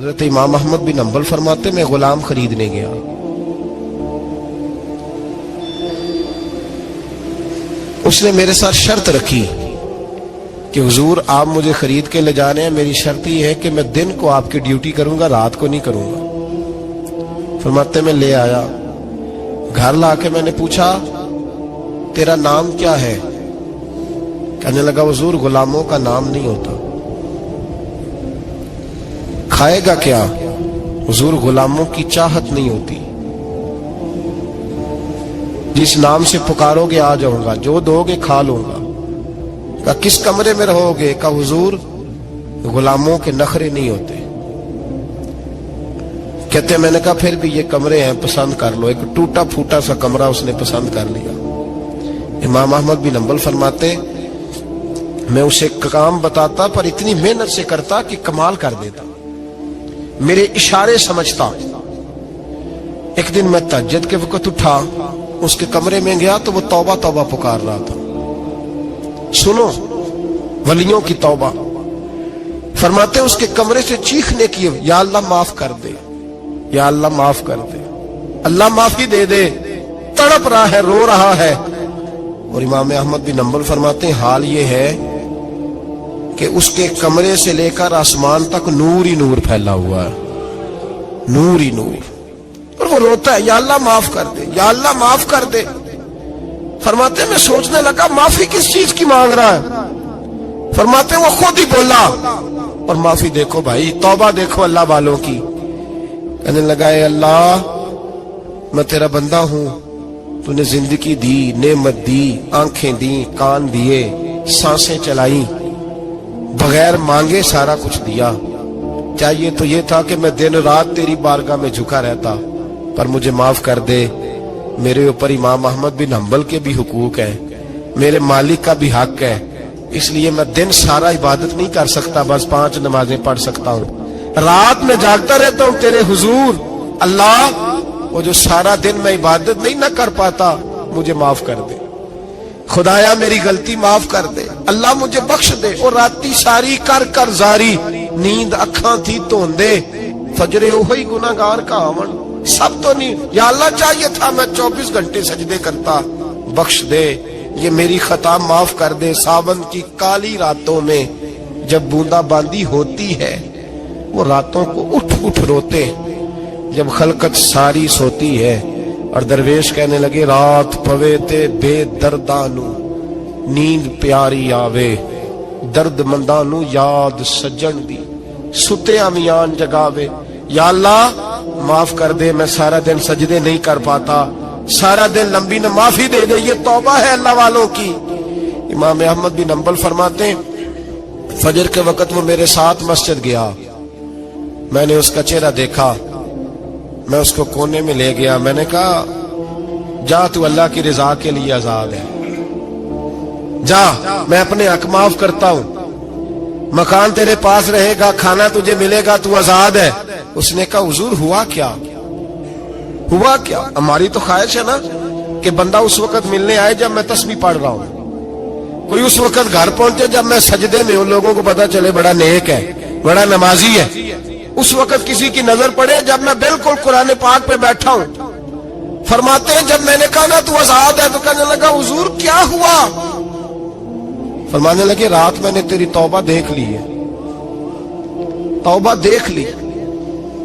حضرت امام احمد بن حنبل فرماتے میں غلام خریدنے گیا، اس نے میرے ساتھ شرط رکھی کہ حضور آپ مجھے خرید کے لے جانے ہیں، میری شرط یہ ہے کہ میں دن کو آپ کی ڈیوٹی کروں گا، رات کو نہیں کروں گا۔ فرماتے میں لے آیا، گھر لا کے میں نے پوچھا تیرا نام کیا ہے؟ کہنے لگا حضور غلاموں کا نام نہیں ہوتا۔ کھائے گا کیا؟ حضور غلاموں کی چاہت نہیں ہوتی، جس نام سے پکارو گے آ جاؤں گا، جو دو گے کھا لوں گا۔ کہا کس کمرے میں رہو گے؟ کہا حضور غلاموں کے نخرے نہیں ہوتے۔ کہتے میں نے کہا پھر بھی یہ کمرے ہیں پسند کر لو۔ ایک ٹوٹا پھوٹا سا کمرہ اس نے پسند کر لیا۔ امام احمد بن حنبل فرماتے میں اسے کام بتاتا پر اتنی محنت سے کرتا کہ کمال کر دیتا، میرے اشارے سمجھتا۔ ایک دن میں تہجد کے وقت اٹھا، اس کے کمرے میں گیا تو وہ توبہ توبہ پکار رہا تھا۔ سنو ولیوں کی توبہ۔ فرماتے اس کے کمرے سے چیخنے کی، یا اللہ معاف کر دے، یا اللہ معاف کر دے، اللہ معافی دے دے، تڑپ رہا ہے، رو رہا ہے۔ اور امام احمد بن حنبل فرماتے ہیں حال یہ ہے کہ اس کے کمرے سے لے کر آسمان تک نور ہی نور پھیلا ہوا ہے، نور ہی نور، اور وہ روتا ہے یا اللہ معاف کر دے، یا اللہ معاف کر دے۔ فرماتے میں سوچنے لگا معافی کس چیز کی مانگ رہا ہے؟ فرماتے وہ خود ہی بولا، اور معافی دیکھو بھائی، توبہ دیکھو اللہ والوں کی۔ کہنے لگا اے اللہ میں تیرا بندہ ہوں، تو نے زندگی دی، نعمت دی، آنکھیں دی، کان دیے، سانسیں چلائی، بغیر مانگے سارا کچھ دیا۔ چاہیے تو یہ تھا کہ میں دن رات تیری بارگاہ میں جھکا رہتا، پر مجھے معاف کر دے۔ میرے اوپر امام احمد بن حنبل کے بھی حقوق ہیں، میرے مالک کا بھی حق ہے، اس لیے میں دن سارا عبادت نہیں کر سکتا، بس 5 نمازیں پڑھ سکتا ہوں، رات میں جاگتا رہتا ہوں تیرے حضور۔ اللہ وہ جو سارا دن میں عبادت نہیں نہ کر پاتا مجھے معاف کر دے، خدایا میری غلطی معاف کر دے، اللہ مجھے بخش دے۔ اور راتی ساری کر کر زاری، نیند اکھاں تھی توندے، فجرے وہی گناہگار کا آون، سب تو نہیں، یا اللہ چاہیے تھا میں 24 گھنٹے سجدے کرتا، بخش دے، یہ میری خطا معاف کر دے۔ ساون کی کالی راتوں میں جب بوندا باندی ہوتی ہے، وہ راتوں کو اٹھ اٹھ روتے، جب خلقت ساری سوتی ہے، اور درویش کہنے لگے رات پوے تے بے دردانو نیند پیاری آوے، درد مندانو یاد سجن دی ستے امیان جگاوے۔ یا اللہ معاف کر دے، میں سارا دن سجدے نہیں کر پاتا، سارا دن لمبی نہ، معافی دے دے، یہ توبہ ہے اللہ والوں کی۔ امام احمد بن حنبل فرماتے ہیں فجر کے وقت وہ میرے ساتھ مسجد گیا، میں نے اس کا چہرہ دیکھا، میں اس کو کونے میں لے گیا، میں نے کہا جا تو اللہ کی رضا کے لیے آزاد ہے، جا میں اپنے حق معاف کرتا ہوں، مکان تیرے پاس رہے گا، کھانا تجھے ملے گا، تو آزاد ہے۔ اس نے کہا حضور ہوا کیا؟ ہوا کیا؟ ہماری تو خواہش ہے نا کہ بندہ اس وقت ملنے آئے جب میں تسبیح پڑھ رہا ہوں، کوئی اس وقت گھر پہنچے جب میں سجدے میں ہوں، لوگوں کو پتا چلے بڑا نیک ہے، بڑا نمازی ہے۔ اس وقت کسی کی نظر پڑے جب میں بالکل قرآن پاک پہ بیٹھا ہوں۔ فرماتے ہیں جب میں نے کہا نا تو آزاد ہے، تو کہنے لگا حضور کیا ہوا؟ فرمانے لگے رات میں نے تیری توبہ دیکھ لی ہے، توبہ دیکھ لی۔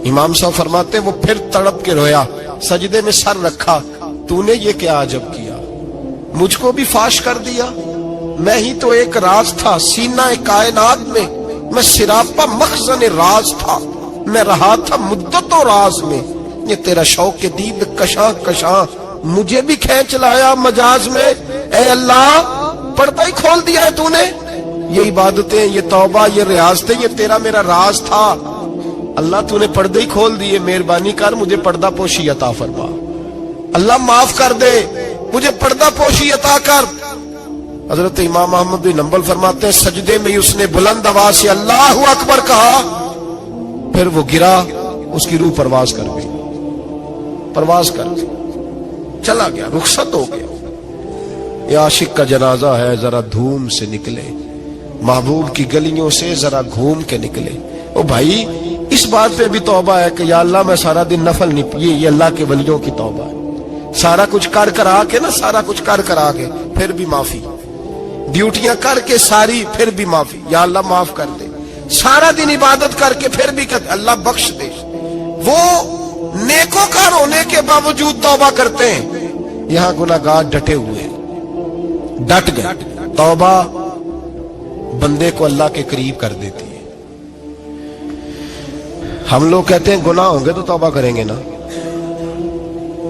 امام صاحب فرماتے وہ پھر تڑپ کے رویا، سجدے میں سر رکھا، تو نے یہ کیا عجب کیا، مجھ کو بھی فاش کر دیا، میں ہی تو ایک راز تھا سینہ کائنات میں سراپا مخزن راز تھا، میں رہا تھا مدتوں راز میں، یہ تیرا شوق کے دید کشاں کشاں مجھے بھی کھینچ لایا مجاز میں۔ اے اللہ پردہ ہی کھول دیا ہے تو نے، یہ عبادتیں، یہ توبہ، یہ ریاضتیں، یہ تیرا میرا راز تھا، اللہ تو نے پردے ہی کھول دیے، مہربانی کر مجھے پردہ پوشی عطا فرما، اللہ معاف کر دے، مجھے پردہ پوشی عطا کر۔ حضرت امام احمد بن حنبل فرماتے ہیں سجدے میں اس نے بلند آواز سے اللہ اکبر کہا، پھر وہ گرا، اس کی روح پرواز کر گئی، پرواز کر چلا گیا، رخصت ہو گیا۔ یہ عاشق کا جنازہ ہے، ذرا دھوم سے نکلے، محبوب کی گلیوں سے ذرا گھوم کے نکلے۔ او بھائی اس بات پہ بھی توبہ ہے کہ یا اللہ میں سارا دن نفل نہیں، یہ اللہ کے ولیوں کی توبہ ہے، سارا کچھ کر کر آ کے نا، سارا کچھ کر کر آ کے پھر بھی معافی، ڈیوٹیاں کر کے ساری پھر بھی معافی، یا اللہ معاف کر دے، سارا دن عبادت کر کے پھر بھی کہتے اللہ بخش دے۔ وہ نیکوکار ہونے کے باوجود توبہ کرتے ہیں، یہاں گناہگار ڈٹے ہوئے ہیں، ڈٹ گئے۔ توبہ بندے کو اللہ کے قریب کر دیتی ہے۔ ہم لوگ کہتے ہیں گناہ ہوں گے تو توبہ کریں گے نا،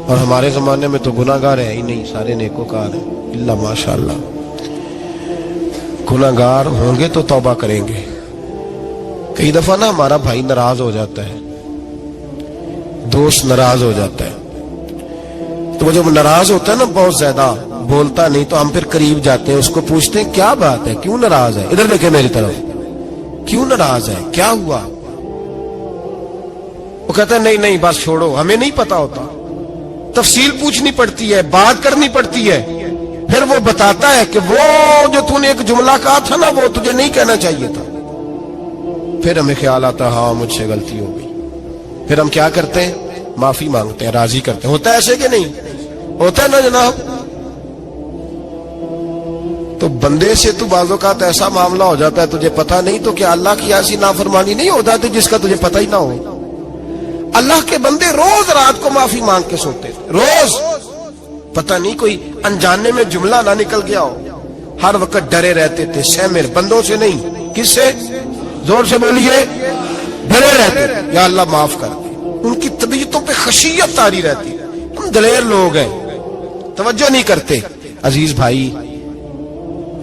اور ہمارے زمانے میں تو گناہگار ہے ہی نہیں، سارے نیکوکار ہیں، اللہ ماشاءاللہ۔ گناہگار ہوں گے تو توبہ کریں گے۔ کئی دفعہ نا ہمارا بھائی ناراض ہو جاتا ہے، دوست ناراض ہو جاتا ہے، تو وہ جب ناراض ہوتا ہے نا بہت زیادہ بولتا نہیں، تو ہم پھر قریب جاتے ہیں، اس کو پوچھتے ہیں کیا بات ہے، کیوں ناراض ہے، ادھر دیکھیں میری طرف، کیوں ناراض ہے، کیا ہوا؟ وہ کہتا ہے نہیں نہیں بس چھوڑو، ہمیں نہیں پتا ہوتا، تفصیل پوچھنی پڑتی ہے، بات کرنی پڑتی ہے، پھر وہ بتاتا ہے کہ وہ جو تو نے ایک جملہ کہا تھا نا وہ تجھے نہیں کہنا چاہیے تھا۔ پھر ہمیں خیال آتا ہے ہاں مجھ سے غلطی ہو گئی، پھر ہم کیا کرتے ہیں؟ معافی مانگتے ہیں، راضی کرتے ہیں۔ ہوتا ہے ایسے کہ نہیں ہوتا ہے نا جناب؟ تو بندے سے تو بعض اوقات ایسا معاملہ ہو جاتا ہے تجھے پتا نہیں، تو کیا اللہ کی ایسی نافرمانی نہیں ہو جاتی جس کا تجھے پتہ ہی نہ ہو؟ اللہ کے بندے روز رات کو معافی مانگ کے سوتے تھے، روز، پتہ نہیں کوئی انجانے میں جملہ نہ نکل گیا ہو، ہر وقت ڈرے رہتے تھے، سیمر بندوں سے نہیں، کس سے؟ زور سے بولیے، ڈرے رہتے، یا اللہ معاف کر دے۔ ان کی طبیعتوں پہ خشیت طاری رہتی، ہم دلیر لوگ ہیں، توجہ نہیں کرتے عزیز بھائی،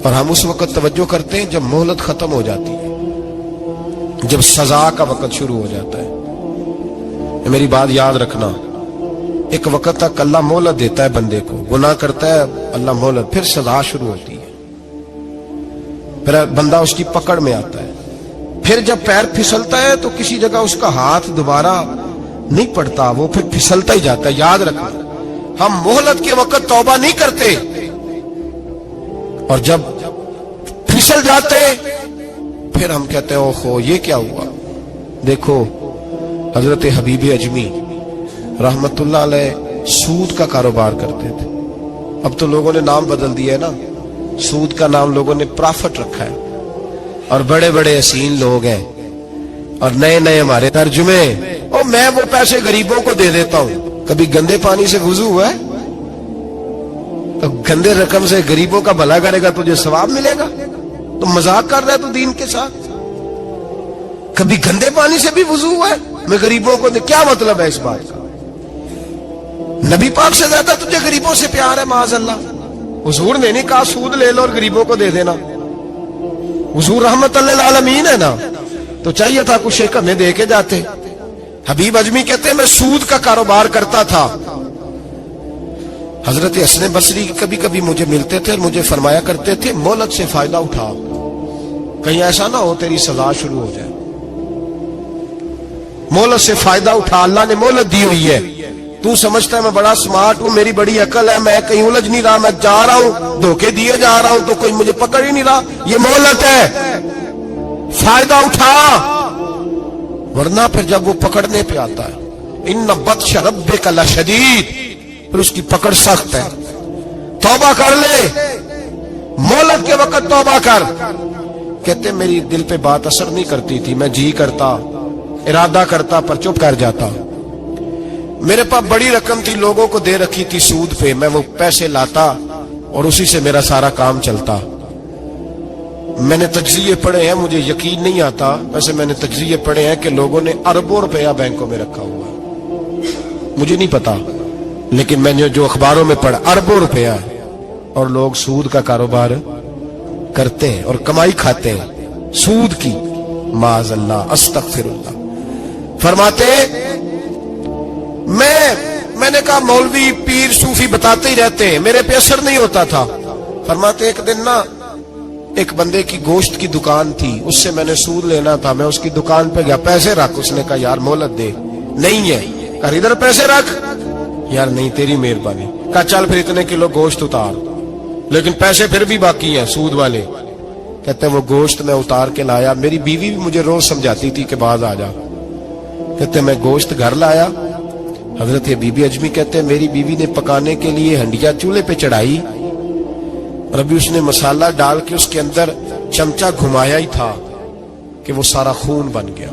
اور ہم اس وقت توجہ کرتے ہیں جب مہلت ختم ہو جاتی ہے، جب سزا کا وقت شروع ہو جاتا ہے۔ میری بات یاد رکھنا، ایک وقت تک اللہ مہلت دیتا ہے بندے کو، گناہ کرتا ہے اللہ مہلت، پھر سزا شروع ہوتی ہے، پھر بندہ اس کی پکڑ میں آتا ہے، پھر جب پیر پھسلتا ہے تو کسی جگہ اس کا ہاتھ دوبارہ نہیں پڑتا، وہ پھر پھسلتا ہی جاتا ہے۔ یاد رکھنا، ہم مہلت کے وقت توبہ نہیں کرتے، اور جب پھسل جاتے پھر ہم کہتے ہیں اوہو یہ کیا ہوا۔ دیکھو حضرت حبیب اجمی رحمت اللہ علیہ سود کا کاروبار کرتے تھے، اب تو لوگوں نے نام بدل دیا ہے نا، سود کا نام لوگوں نے پرافٹ رکھا ہے، اور بڑے بڑے حسین لوگ ہیں، اور نئے نئے ہمارے ترجمے، اور میں وہ پیسے غریبوں کو دے دیتا ہوں۔ کبھی گندے پانی سے وضو ہوا ہے؟ تو گندے رقم سے غریبوں کا بھلا کرے گا تجھے ثواب ملے گا؟ تو مذاق کر رہا ہے تو دین کے ساتھ؟ کبھی گندے پانی سے بھی وضو ہوا ہے؟ میں غریبوں کو دے، کیا مطلب ہے اس بات کا؟ نبی پاک سے زیادہ تجھے غریبوں سے پیار ہے معاذ اللہ؟ حضور نے نہیں کہا سود لے لو اور غریبوں کو دے دینا، حضور رحمت للعالمین ہے نا، تو چاہیے تھا کچھ ایک ہمیں دے کے جاتے۔ حبیب اجمی کہتے ہیں میں سود کا کاروبار کرتا تھا، حضرت حسن بصری کبھی کبھی مجھے ملتے تھے اور مجھے فرمایا کرتے تھے مہلت سے فائدہ اٹھا، کہیں ایسا نہ ہو تیری سزا شروع ہو جائے، مہلت سے فائدہ اٹھا، اللہ نے مہلت دی ہوئی ہے، تو سمجھتا ہے میں بڑا سمارٹ ہوں، میری بڑی عقل ہے، میں کہیں الجھ نہیں رہا، میں جا رہا ہوں دھوکے دیے جا رہا ہوں تو کوئی مجھے پکڑ ہی نہیں رہا، یہ مہلت ہے، فائدہ اٹھا، ورنہ پھر جب وہ پکڑنے پہ آتا ہے ان بطش ربک لشدید، پھر اس کی پکڑ سخت ہے۔ توبہ کر لے، مہلت کے وقت توبہ کر۔ کہتے میری دل پہ بات اثر نہیں کرتی تھی، میں جی کرتا، ارادہ کرتا پر چپ کر جاتا، میرے پاس بڑی رقم تھی لوگوں کو دے رکھی تھی سود پہ، میں وہ پیسے لاتا اور اسی سے میرا سارا کام چلتا۔ میں نے تجزیے پڑھے ہیں، مجھے یقین نہیں آتا، ویسے میں نے تجزیے پڑھے ہیں کہ لوگوں نے اربوں روپیہ بینکوں میں رکھا ہوا ہے، مجھے نہیں پتا، لیکن میں نے جو اخباروں میں پڑھا اربوں روپیہ ہے، اور لوگ سود کا کاروبار کرتے ہیں اور کمائی کھاتے ہیں سود کی، معاذ اللہ، استغفر اللہ۔ فرماتے میں نے کہا مولوی پیر صوفی بتاتے ہی رہتے ہیں، میرے پہ اثر نہیں ہوتا تھا۔ فرماتے ایک دن نا ایک بندے کی گوشت کی دکان تھی، اس سے میں نے سود لینا تھا، میں اس کی دکان پہ گیا، پیسے رکھ، اس نے کہا یار مہلت دے، نہیں ہے، کہا ادھر پیسے رکھ، یار نہیں تیری مہربانی، کہا چل پھر اتنے کلو گوشت اتار، لیکن پیسے پھر بھی باقی ہیں سود والے۔ کہتے ہیں وہ گوشت میں اتار کے لایا، میری بیوی بھی مجھے روز سمجھاتی تھی کہ باز آ جا، کہتے میں گوشت گھر لایا. حضرت بیوی اجمی کہتے ہیں میری بیوی نے پکانے کے لیے ہنڈیا چولہے پہ چڑھائی اور ابھی اس نے مسالہ ڈال کے اس کے اندر چمچہ گھمایا ہی تھا کہ وہ سارا خون بن گیا.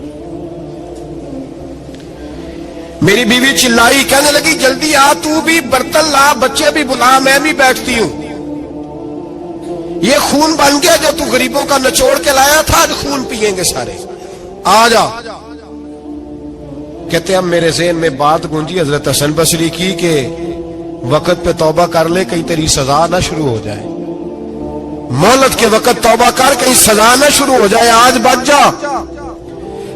میری بیوی چلائی, کہنے لگی جلدی آ, تو بھی برتن لا, بچے بھی بلا, میں بھی بیٹھتی ہوں. یہ خون بن گیا جو تو غریبوں کا نچوڑ کے لایا تھا, آج خون پیئیں گے سارے, آ جا. کہتے ہیں اب میرے ذہن میں بات گونجی حضرت حسن بصری کی کہ وقت پہ توبہ کر لے, کہیں تیری سزا نہ شروع ہو جائے. مہلت کے وقت توبہ کر, کہیں سزا نہ شروع ہو جائے, آج بچ جا.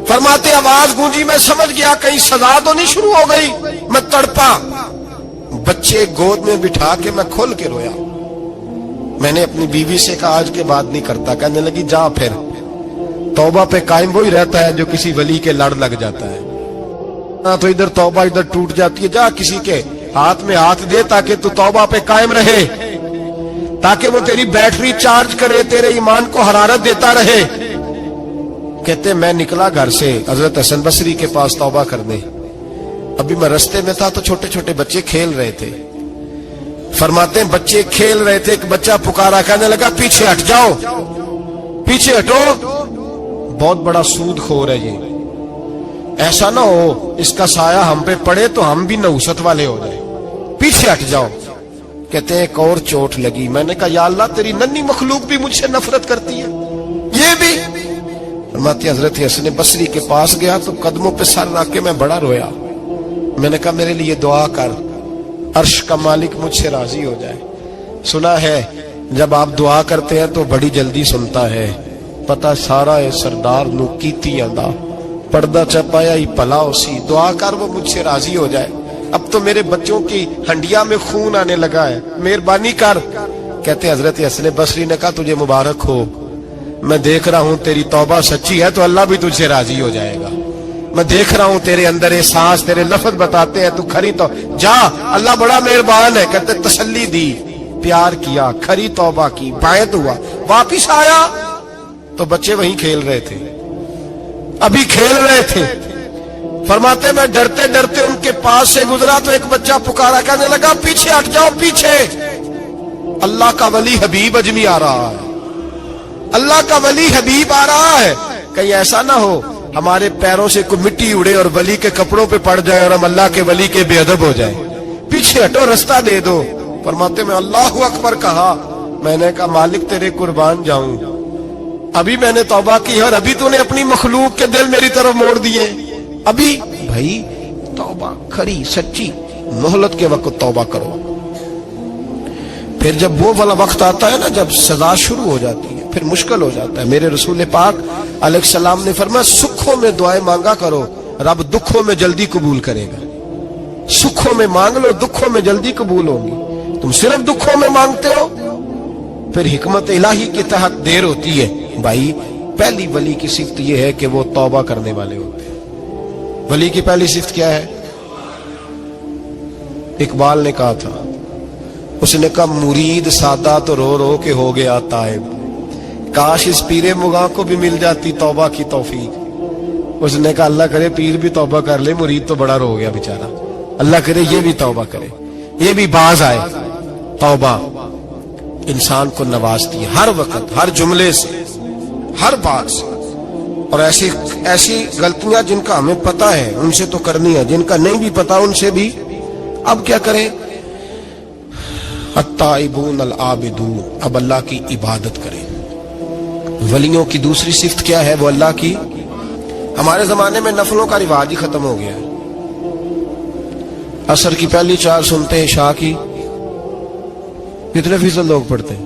فرماتے آواز گونجی, میں سمجھ گیا کہیں سزا تو نہیں شروع ہو گئی. میں تڑپا, بچے گود میں بٹھا کے میں کھول کے رویا. میں نے اپنی بیوی سے کہا آج کے بعد نہیں کرتا. کہنے لگی جا پھر, توبہ پہ قائم وہی رہتا ہے جو کسی ولی کے لڑ لگ جاتا ہے. تو ادھر توبہ ادھر ٹوٹ جاتی ہے. جا کسی کے ہاتھ میں ہاتھ دے تاکہ تو توبہ پہ قائم رہے, تاکہ وہ تیری بیٹری چارج کرے, تیرے ایمان کو حرارت دیتا رہے. کہتے میں نکلا گھر سے حضرت حسن بصری کے پاس توبہ کرنے. ابھی میں رستے میں تھا تو چھوٹے چھوٹے بچے کھیل رہے تھے. فرماتے ہیں بچے کھیل رہے تھے, ایک بچہ پکارا, کہنے لگا پیچھے ہٹ جاؤ, پیچھے ہٹو, بہت بڑا سود خور ہے یہ, ایسا نہ ہو اس کا سایہ ہم پہ پڑے تو ہم بھی نحوست والے ہو جائیں, پیچھے ہٹ جاؤ. کہتے ہیں ایک اور چوٹ لگی. میں نے کہا یا اللہ تیری ننھی مخلوق بھی مجھ سے نفرت کرتی ہے, یہ بھی. فرماتے حضرت حسن بصری کے پاس گیا تو قدموں پہ سر رکھ کے میں بڑا رویا. میں نے کہا میرے لیے دعا کر, عرش کا مالک مجھ سے راضی ہو جائے. سنا ہے جب آپ دعا کرتے ہیں تو بڑی جلدی سنتا ہے. پتہ سارا ہے سردار نو کیتی آندا, پردہ چپایا ہی پلا اسی, دعا کر وہ مجھ سے راضی ہو جائے. اب تو میرے بچوں کی ہنڈیا میں خون آنے لگا ہے, مہربانی کر. کہتے حضرت حسن بصری نے کہا تجھے مبارک ہو, میں دیکھ رہا ہوں تیری توبہ سچی ہے تو اللہ بھی تجھ سے راضی ہو جائے گا. میں دیکھ رہا ہوں تیرے اندر احساس, تیرے لفظ بتاتے ہیں تو کھری تو جا, اللہ بڑا مہربان ہے. کہتے تسلی دی, پیار کیا, کھری توبہ کی, بیعت ہوا, واپس آیا تو بچے وہیں کھیل رہے تھے, ابھی کھیل رہے تھے. فرماتے میں ڈرتے ڈرتے ان کے پاس سے گزرا تو ایک بچہ پکارا, کہنے لگا پیچھے ہٹ جاؤ, پیچھے. اللہ کا ولی حبیب اجمی آ رہا ہے, اللہ کا ولی حبیب آ رہا ہے. کہیں ایسا نہ ہو ہمارے پیروں سے کوئی مٹی اڑے اور ولی کے کپڑوں پہ پڑ جائے اور ہم اللہ کے ولی کے بے ادب ہو جائیں. پیچھے ہٹو, رستہ دے دو. فرماتے میں اللہ اکبر کہا. میں نے کہا مالک تیرے قربان جاؤں, ابھی میں نے توبہ کی اور ابھی تو نے اپنی مخلوق کے دل میری طرف موڑ دیے. ابھی بھائی توبہ کھری سچی, مہلت کے وقت توبہ کرو. پھر جب وہ والا وقت آتا ہے نا جب سزا شروع ہو جاتی ہے پھر مشکل ہو جاتا ہے. میرے رسول پاک علیہ السلام نے فرمایا سکھوں میں دعائیں مانگا کرو, رب دکھوں میں جلدی قبول کرے گا. سکھوں میں مانگ لو, دکھوں میں جلدی قبول ہوگی. تم صرف دکھوں میں مانگتے ہو پھر حکمت الہی کے تحت دیر ہوتی ہے. بھائی پہلی ولی کی صفت یہ ہے کہ وہ توبہ کرنے والے ہوتے ہیں. ولی کی پہلی صفت کیا ہے؟ اقبال نے کہا تھا, اس نے کہا مرید سادہ تو رو رو کے ہو گیا تائب, کاش اس پیر مغاں کو بھی مل جاتی توبہ کی توفیق. اس نے کہا اللہ کرے پیر بھی توبہ کر لے, مرید تو بڑا رو گیا بیچارہ, اللہ کرے یہ بھی توبہ کرے, یہ بھی باز آئے. توبہ انسان کو نوازتی ہے ہر وقت, ہر جملے سے, ہر بات سے. اور ایسی غلطیاں جن کا ہمیں پتہ ہے ان سے تو کرنی ہے, جن کا نہیں بھی پتہ ان سے بھی. اب کیا کریں؟ التائبون العابدون, اب اللہ کی عبادت کریں. ولیوں کی دوسری صفت کیا ہے؟ وہ اللہ کی. ہمارے زمانے میں نفلوں کا رواج ہی ختم ہو گیا ہے. عصر کی پہلی 4 سنتے ہیں, عشاء کی کتنے فیصد لوگ پڑھتے ہیں؟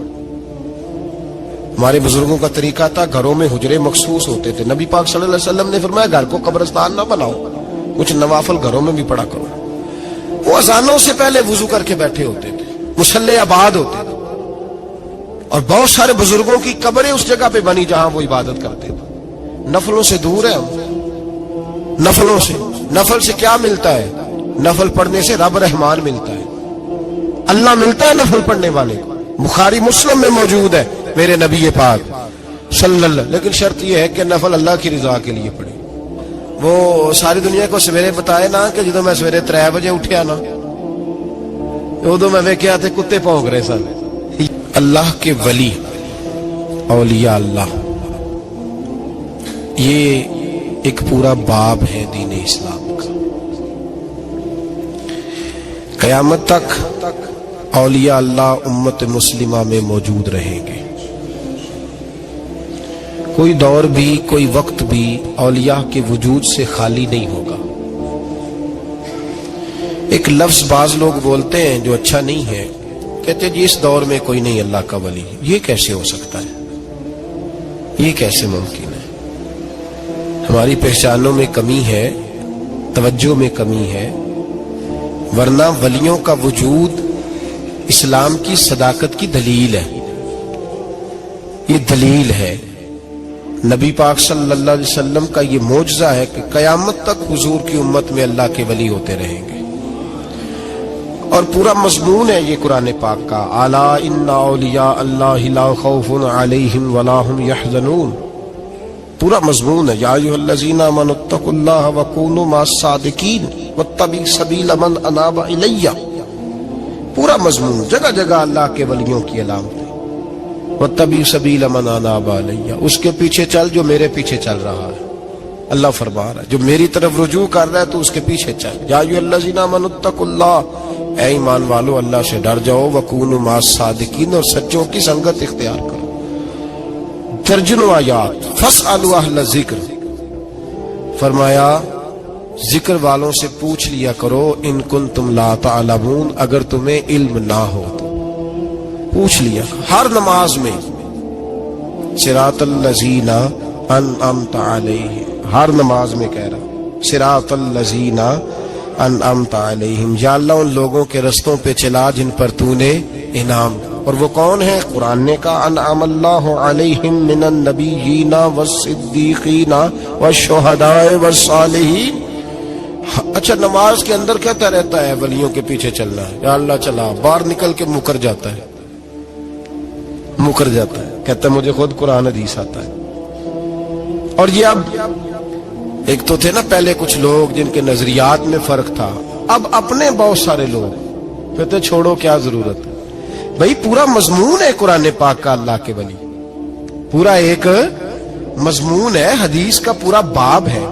ہمارے بزرگوں کا طریقہ تھا, گھروں میں حجرے مخصوص ہوتے تھے. نبی پاک صلی اللہ علیہ وسلم نے فرمایا گھر کو قبرستان نہ بناؤ, کچھ نوافل گھروں میں بھی پڑھا کرو. وہ اذانوں سے پہلے وضو کر کے بیٹھے ہوتے تھے, مصلے آباد ہوتے تھے, اور بہت سارے بزرگوں کی قبریں اس جگہ پہ بنی جہاں وہ عبادت کرتے تھے. نفلوں سے دور ہے ہم, نفلوں سے. نفل سے کیا ملتا ہے؟ نفل پڑھنے سے رب رحمان ملتا ہے, اللہ ملتا ہے نفل پڑھنے والے کو. بخاری مسلم میں موجود ہے میرے نبی پاک صلی اللہ. لیکن شرط یہ ہے کہ نفل اللہ کی رضا کے لیے پڑھے. وہ ساری دنیا کو سویرے بتائے نا کہ جدو میں سویرے 3 بجے اٹھیا نا ادو میں ویکھیا تے کتے بھونک رہے سن. اللہ کے ولی اولیاء اللہ یہ ایک پورا باب ہے دین اسلام کا. قیامت تک اولیاء اللہ امت مسلمہ میں موجود رہیں گے. کوئی دور بھی کوئی وقت بھی اولیاء کے وجود سے خالی نہیں ہوگا. ایک لفظ بعض لوگ بولتے ہیں جو اچھا نہیں ہے, کہتے جی اس دور میں کوئی نہیں اللہ کا ولی. یہ کیسے ہو سکتا ہے؟ یہ کیسے ممکن ہے؟ ہماری پہچانوں میں کمی ہے, توجہ میں کمی ہے, ورنہ ولیوں کا وجود اسلام کی صداقت کی دلیل ہے. یہ دلیل ہے. نبی پاک صلی اللہ علیہ وسلم کا یہ معجزہ ہے کہ قیامت تک حضور کی امت میں اللہ کے ولی ہوتے رہیں گے. اور پورا مضمون ہے یہ قرآن پاک کا, الا ان اولیاء اللہ لا خوف علیہم ولا هم يحزنون. پورا مضمون ہے یا ایھا الذین آمنوا اتقوا اللہ وکونوا مع الصادقین واتبعوا سبیل من اناب الی. پورا مضمون, جگہ جگہ اللہ کے ولیوں کی علامت ہے. واتبعوا سبیل من اناب الی, اس کے پیچھے چل جو میرے پیچھے چل رہا ہے. اللہ فرما رہا ہے جو میری طرف رجوع کر رہا ہے تو اس کے پیچھے چل. یا ایھا الذین آمنوا اتقوا اللہ, اے ایمان والو اللہ سے ڈر جاؤ. وکونوا مع الصادقین, اور سچوں کی سنگت اختیار کرو. درجنوں آیات. فاسألوا اہل الذکر, فرمایا ذکر والوں سے پوچھ لیا کرو. ان کنتم لا تعلمون, اگر تمہیں علم نہ ہو تو پوچھ لیا. ہر نماز میں صراط الذین انعمت علیہم, ہر نماز میں کہہ رہا صراط الذین انعمت علیہم, یا اللہ ان لوگوں کے رستوں پہ چلا جن پر تو نے انعام. اور وہ کون ہے؟ قرآن نے کہا انعم اللہ علیہم من النبیین والصدیقین والشہداء والصالحین. اچھا نماز کے اندر کہتا رہتا ہے ولیوں کے پیچھے چلنا ہے, یا اللہ چلا, باہر نکل کے مکر جاتا ہے, مکر جاتا ہے, کہتا ہے مجھے خود قرآن حدیث آتا ہے. اور یہ اب ایک تو تھے نا پہلے کچھ لوگ جن کے نظریات میں فرق تھا, اب اپنے بہت سارے لوگ کہتے چھوڑو کیا ضرورت ہے. بھئی پورا مضمون ہے قرآن پاک کا اللہ کے ولی, پورا ایک مضمون ہے, حدیث کا پورا باب ہے.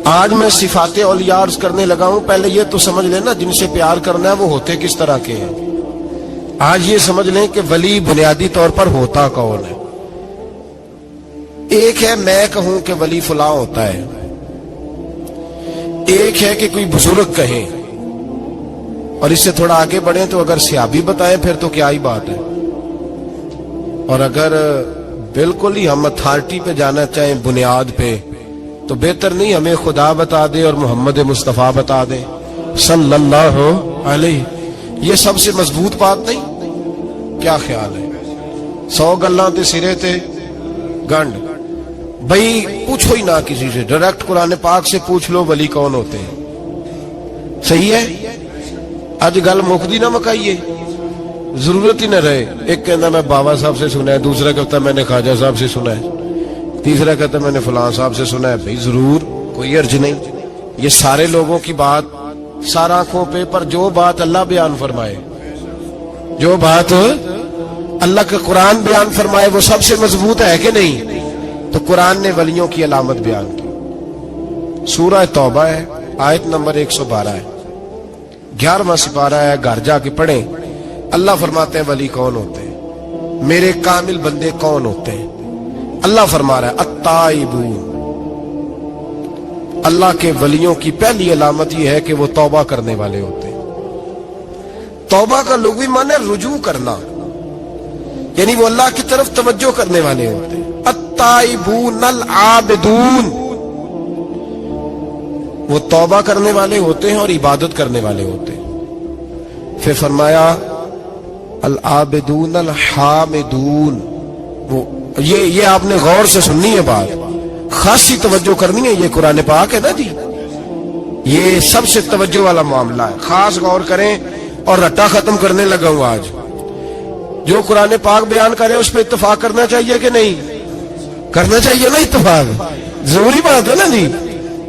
آج میں صفات اولیاء عرض کرنے لگا ہوں, پہلے یہ تو سمجھ لینا جن سے پیار کرنا ہے وہ ہوتے کس طرح کے ہیں. آج یہ سمجھ لیں کہ ولی بنیادی طور پر ہوتا کون ہے. ایک ہے میں کہوں کہ ولی فلاں ہوتا ہے, ایک ہے کہ کوئی بزرگ کہیں, اور اس سے تھوڑا آگے بڑھیں تو اگر صحابی بتائیں پھر تو کیا ہی بات ہے. اور اگر بالکل ہی ہم اتھارٹی پہ جانا چاہیں بنیاد پہ تو بہتر نہیں ہمیں خدا بتا دے اور محمد مصطفیٰ بتا دے صلی اللہ علیہ. یہ سب سے مضبوط بات نہیں؟ کیا خیال ہے؟ 100 گلاں تے سرے تے گنڈ. بھئی پوچھو ہی نہ کسی سے, ڈائریکٹ قرآن پاک سے پوچھ لو ولی کون ہوتے ہیں. صحیح ہے؟ اج گل مکدی نہ مکائیے, ضرورت ہی نہ رہے. ایک کہتا میں بابا صاحب سے سنا ہے, دوسرا کہتا میں نے خواجہ صاحب سے سنا ہے, تیسرا کہتا میں نے فلاں صاحب سے سنا ہے. بھئی ضرور, کوئی عرض نہیں. یہ سارے لوگوں کی بات سارا آنکھوں پہ, پر جو بات اللہ بیان فرمائے, جو بات اللہ کا قرآن بیان فرمائے وہ سب سے مضبوط ہے کہ نہیں؟ تو قرآن نے ولیوں کی علامت بیان کی. سورہ توبہ ہے, آیت نمبر 112 ہے, 11واں سپارہ ہے, گھر جا کے پڑھیں. اللہ فرماتے ہیں ولی کون ہوتے ہیں, میرے کامل بندے کون ہوتے ہیں. اللہ فرما رہا ہے التائبون, اللہ کے ولیوں کی پہلی علامت یہ ہے کہ وہ توبہ کرنے والے ہوتے ہیں. توبہ کا لغوی معنی ہے رجوع کرنا, یعنی وہ اللہ کی طرف توجہ کرنے والے ہوتے ہیں. التائبون العابدون, وہ توبہ کرنے والے ہوتے ہیں اور عبادت کرنے والے ہوتے ہیں. پھر فرمایا العابدون الحامدون, وہ یہ آپ نے غور سے سننی ہے بات, خاصی توجہ کرنی ہے. یہ قرآن پاک ہے نا جی, یہ سب سے توجہ والا معاملہ ہے, خاص غور کریں. اور رٹا ختم کرنے لگا ہوں آج, جو قرآن پاک بیان کرے اس پہ اتفاق کرنا چاہیے کہ نہیں؟ کرنا چاہیے نا اتفاق, ضروری بات ہے نا جی.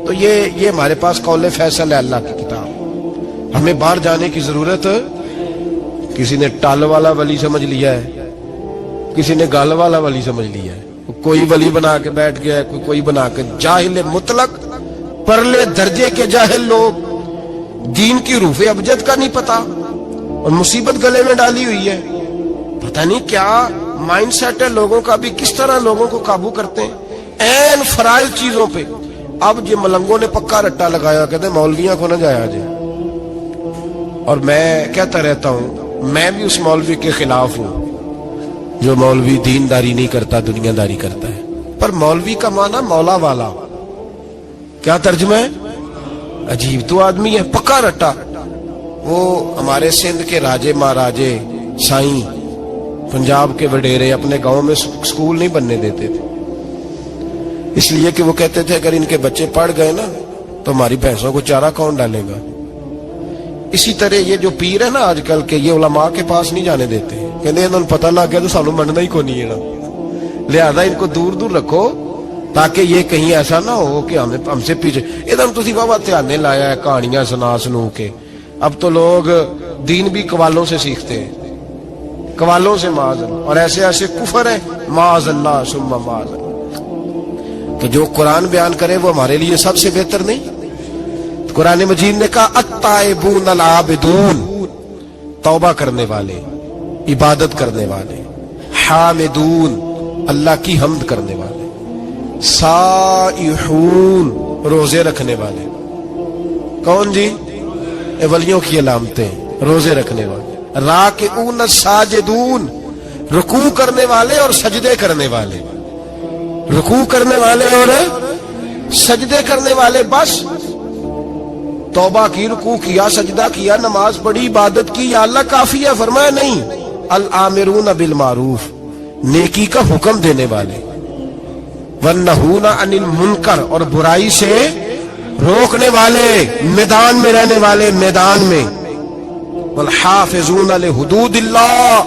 تو یہ ہمارے پاس قول فیصل ہے اللہ کی کتاب. ہمیں باہر جانے کی ضرورت. کسی نے ٹال والا ولی سمجھ لیا ہے, کسی نے گال والا ولی سمجھ لیا ہے, کوئی ولی بنا کے بیٹھ گیا ہے, کوئی بنا کے. جاہل مطلق, پرلے درجے کے جاہل لوگ, دین کی روح ابجد کا نہیں پتا, اور مصیبت گلے میں ڈالی ہوئی ہے. پتہ نہیں کیا مائنڈ سیٹ ہے لوگوں کا بھی, کس طرح لوگوں کو قابو کرتے ہیں این فرائض چیزوں پہ. اب یہ ملنگوں نے پکا رٹا لگایا, کہتے ہیں مولویاں کو نہ جایا جائے. اور میں کہتا رہتا ہوں, میں بھی اس مولوی کے خلاف ہوں جو مولوی دینداری نہیں کرتا, دنیا داری کرتا ہے. پر مولوی کا معنی مولا والا, کیا ترجمہ ہے؟ عجیب تو آدمی ہے, پکا رٹا. وہ ہمارے سندھ کے راجے مہاراجے سائیں, پنجاب کے وڈیرے اپنے گاؤں میں سکول نہیں بننے دیتے تھے, اس لیے کہ وہ کہتے تھے اگر ان کے بچے پڑھ گئے نا تو ہماری بھینسوں کو چارہ کون ڈالے گا. اسی طرح یہ جو پیر ہے نا آج کل کے, یہ علماء کے پاس نہیں جانے دیتے, کہتے ہیں پتہ لگ گیا تو سانو مننا ہی کو نہیں ہے نا, لہذا ان کو دور دور رکھو تاکہ یہ کہیں ایسا نہ ہو کہ ہم سے پیچھے. ادھر تسی بابا دھیانے لایا ہے کہانیاں سنا کے. اب تو لوگ دین بھی قوالوں سے سیکھتے ہیں, قوالوں سے معاذ اللہ, اور ایسے ایسے کفر ہے معاذ اللہ ثم معاذ اللہ. تو جو قرآن بیان کرے وہ ہمارے لیے سب سے بہتر نہیں. قرآن مجید نے کہا التائبون العابدون, توبہ کرنے والے, عبادت کرنے والے, حامدون, اللہ کی حمد کرنے والے, سائحون, روزے رکھنے والے. کون جی؟ ولیوں کی علامتیں, روزے رکھنے والے. راکعون ساجدون, رکوع کرنے والے اور سجدے کرنے والے, رکوع کرنے والے اور سجدے کرنے والے. بس توبہ کی, رکوع کیا, سجدہ کیا, نماز پڑھی, عبادت کی, یا اللہ کافی ہے؟ فرمایا نہیں. الآمرون بالمعروف, نیکی کا حکم دینے والے, والنہون عن المنکر, اور برائی سے روکنے والے, میدان میں رہنے والے, میدان میں. والحافظون لحدود اللہ,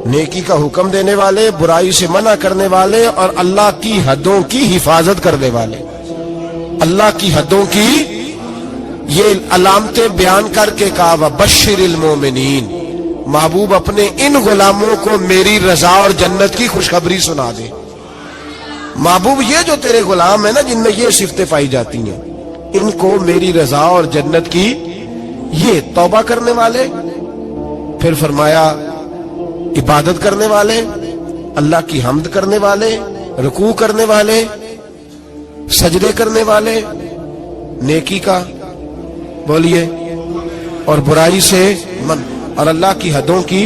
نیکی کا حکم دینے والے, برائی سے منع کرنے والے, اور اللہ کی حدوں کی حفاظت کرنے والے. اللہ کی حدوں کی یہ علامتیں بیان کر کے کہا وبشر المومنین, محبوب اپنے ان غلاموں کو میری رضا اور جنت کی خوشخبری سنا دے. محبوب یہ جو تیرے غلام ہیں نا جن میں یہ صفتیں پائی جاتی ہیں, ان کو میری رضا اور جنت کی. یہ توبہ کرنے والے, پھر فرمایا عبادت کرنے والے, اللہ کی حمد کرنے والے, رکوع کرنے والے, سجدے کرنے والے, نیکی کا بولیے, اور برائی سے من, اور اللہ کی حدوں کی.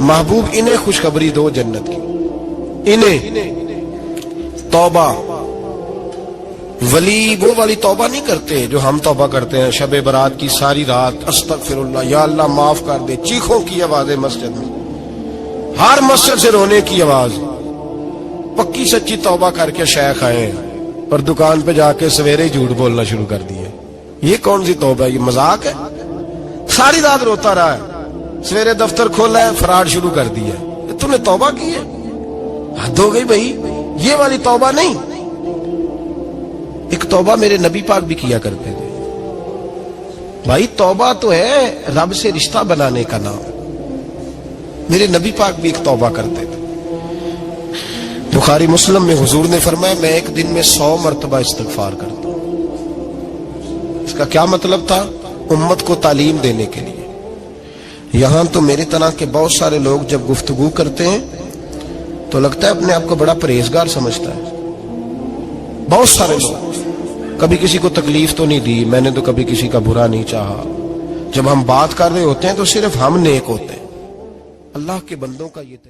محبوب انہیں خوشخبری دو جنت کی. انہیں توبہ. ولی وہ والی توبہ نہیں کرتے جو ہم توبہ کرتے ہیں, شب برات کی ساری رات استغفر اللہ, یا اللہ معاف کر دے, چیخوں کی آوازیں مسجد میں, ہر مسجد سے رونے کی آواز. پکی سچی توبہ کر کے شیخ آئے اور دکان پہ جا کے سویرے جھوٹ بولنا شروع کر دیے. یہ کون سی توبہ ہے؟ یہ مذاق ہے. ساری رات روتا رہا ہے, سویرے دفتر کھولا ہے, فراڈ شروع کر دیا. تم نے توبہ کی ہے؟ حد ہو گئی بھائی, یہ والی توبہ نہیں. ایک توبہ میرے نبی پاک بھی کیا کرتے تھے. بھائی توبہ تو ہے رب سے رشتہ بنانے کا نام. میرے نبی پاک بھی ایک توبہ کرتے تھے. بخاری مسلم میں حضور نے فرمایا میں ایک دن میں 100 مرتبہ استغفار کرتا ہوں. اس کا کیا مطلب تھا؟ امت کو تعلیم دینے کے لیے. یہاں تو میرے طرح کے بہت سارے لوگ جب گفتگو کرتے ہیں تو لگتا ہے اپنے آپ کو بڑا پرہیزگار سمجھتا ہے. بہت سارے لوگ, کبھی کسی کو تکلیف تو نہیں دی, میں نے تو کبھی کسی کا برا نہیں چاہا. جب ہم بات کر رہے ہوتے ہیں تو صرف ہم نیک ہوتے ہیں. اللہ کے بندوں کا یہ طریقہ